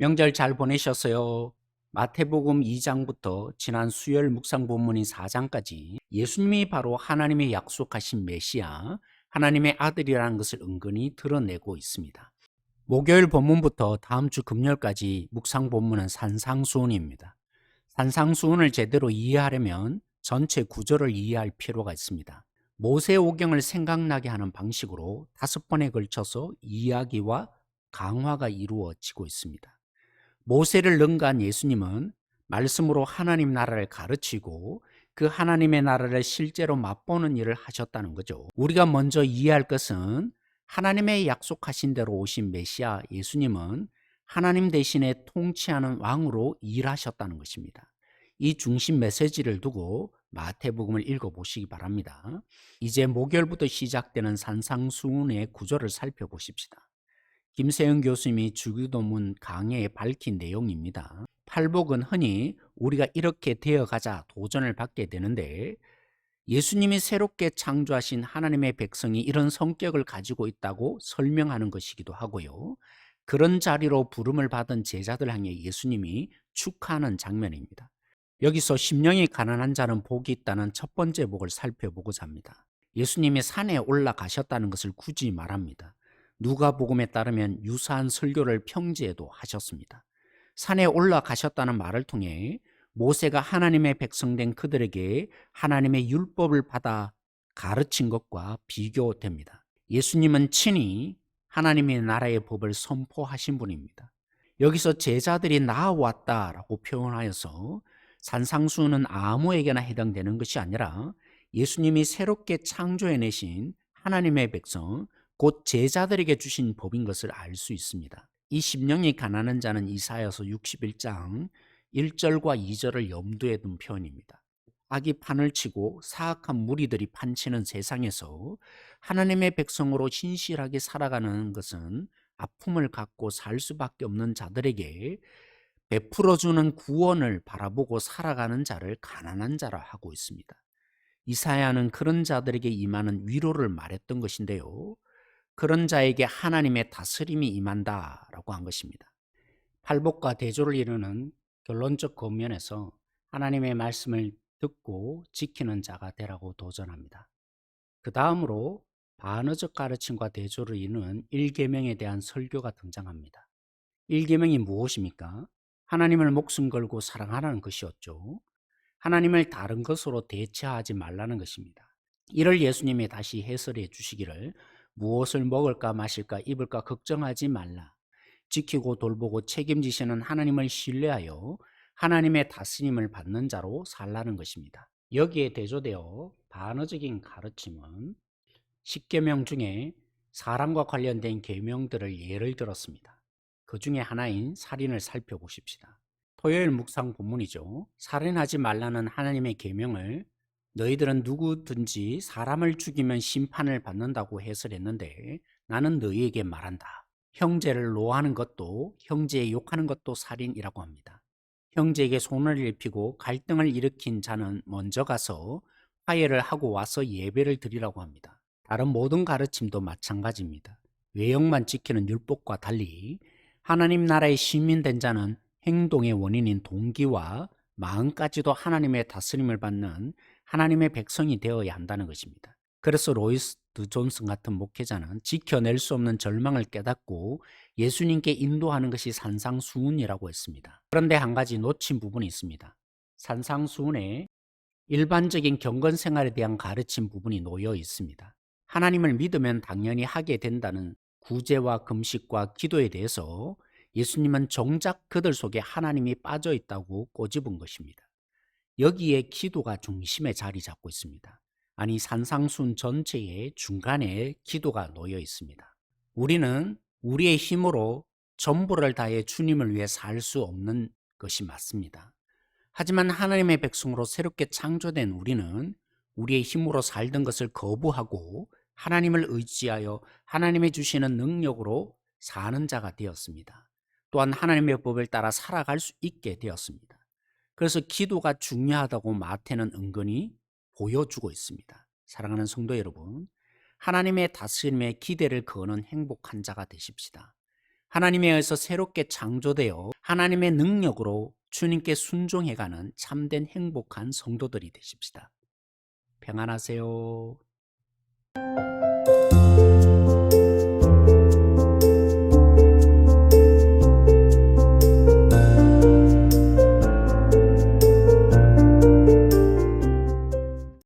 명절 잘 보내셨어요? 마태복음 2장부터 지난 수요일 묵상 본문인 4장까지 예수님이 바로 하나님의 약속하신 메시아, 하나님의 아들이라는 것을 은근히 드러내고 있습니다. 목요일 본문부터 다음 주 금요일까지 묵상 본문은 산상수훈입니다. 산상수훈을 제대로 이해하려면 전체 구조를 이해할 필요가 있습니다. 모세 오경을 생각나게 하는 방식으로 5번에 걸쳐서 이야기와 강화가 이루어지고 있습니다. 모세를 능가한 예수님은 말씀으로 하나님 나라를 가르치고 그 하나님의 나라를 실제로 맛보는 일을 하셨다는 거죠. 우리가 먼저 이해할 것은 하나님의 약속하신 대로 오신 메시아 예수님은 하나님 대신에 통치하는 왕으로 일하셨다는 것입니다. 이 중심 메시지를 두고 마태복음을 읽어보시기 바랍니다. 이제 목요일부터 시작되는 산상수훈의 구조를 살펴보십시다. 김세영 교수님이 주기도문 강해에 밝힌 내용입니다. 팔복은 흔히 우리가 이렇게 되어가자 도전을 받게 되는데, 예수님이 새롭게 창조하신 하나님의 백성이 이런 성격을 가지고 있다고 설명하는 것이기도 하고요. 그런 자리로 부름을 받은 제자들 향해 예수님이 축하하는 장면입니다. 여기서 심령이 가난한 자는 복이 있다는 첫 번째 복을 살펴보고자 합니다. 예수님이 산에 올라가셨다는 것을 굳이 말합니다. 누가복음에 따르면 유사한 설교를 평지에도 하셨습니다. 산에 올라가셨다는 말을 통해 모세가 하나님의 백성된 그들에게 하나님의 율법을 받아 가르친 것과 비교됩니다. 예수님은 친히 하나님의 나라의 법을 선포하신 분입니다. 여기서 제자들이 나아왔다라고 표현하여서 산상수훈은 아무에게나 해당되는 것이 아니라 예수님이 새롭게 창조해내신 하나님의 백성, 곧 제자들에게 주신 법인 것을 알 수 있습니다. 이 심령이 가난한 자는 이사야서 61장 1절과 2절을 염두에 둔 표현입니다. 악이 판을 치고 사악한 무리들이 판치는 세상에서 하나님의 백성으로 신실하게 살아가는 것은 아픔을 갖고 살 수밖에 없는 자들에게 베풀어주는 구원을 바라보고 살아가는 자를 가난한 자라 하고 있습니다. 이사야는 그런 자들에게 임하는 위로를 말했던 것인데요. 그런 자에게 하나님의 다스림이 임한다라고 한 것입니다. 팔복과 대조를 이루는 결론적 권면에서 하나님의 말씀을 듣고 지키는 자가 되라고 도전합니다. 그 다음으로 반어적 가르침과 대조를 이루는 1계명에 대한 설교가 등장합니다. 1계명이 무엇입니까? 하나님을 목숨 걸고 사랑하라는 것이었죠. 하나님을 다른 것으로 대체하지 말라는 것입니다. 이를 예수님이 다시 해설해 주시기를 무엇을 먹을까 마실까 입을까 걱정하지 말라. 지키고 돌보고 책임지시는 하나님을 신뢰하여 하나님의 다스림을 받는 자로 살라는 것입니다. 여기에 대조되어 반어적인 가르침은 10계명 중에 사랑과 관련된 계명들을 예를 들었습니다. 그 중에 하나인 살인을 살펴보십시다. 토요일 묵상 본문이죠. 살인하지 말라는 하나님의 계명을 너희들은 누구든지 사람을 죽이면 심판을 받는다고 해설했는데, 나는 너희에게 말한다. 형제를 노하는 것도 형제의 욕하는 것도 살인이라고 합니다. 형제에게 손을 입히고 갈등을 일으킨 자는 먼저 가서 화해를 하고 와서 예배를 드리라고 합니다. 다른 모든 가르침도 마찬가지입니다. 외형만 지키는 율법과 달리 하나님 나라의 시민된 자는 행동의 원인인 동기와 마음까지도 하나님의 다스림을 받는 하나님의 백성이 되어야 한다는 것입니다. 그래서 로이스 존슨 같은 목회자는 지켜낼 수 없는 절망을 깨닫고 예수님께 인도하는 것이 산상수훈이라고 했습니다. 그런데 한 가지 놓친 부분이 있습니다. 산상수훈에 일반적인 경건 생활에 대한 가르침 부분이 놓여 있습니다. 하나님을 믿으면 당연히 하게 된다는 구제와 금식과 기도에 대해서 예수님은 정작 그들 속에 하나님이 빠져 있다고 꼬집은 것입니다. 여기에 기도가 중심에 자리 잡고 있습니다. 아니, 산상순 전체의 중간에 기도가 놓여 있습니다. 우리는 우리의 힘으로 전부를 다해 주님을 위해 살 수 없는 것이 맞습니다. 하지만 하나님의 백성으로 새롭게 창조된 우리는 우리의 힘으로 살던 것을 거부하고 하나님을 의지하여 하나님의 주시는 능력으로 사는 자가 되었습니다. 또한 하나님의 법을 따라 살아갈 수 있게 되었습니다. 그래서 기도가 중요하다고 마태는 은근히 보여주고 있습니다. 사랑하는 성도 여러분, 하나님의 다스림에 기대를 거는 행복한 자가 되십시다. 하나님에 의해서 새롭게 창조되어 하나님의 능력으로 주님께 순종해가는 참된 행복한 성도들이 되십시다. 평안하세요.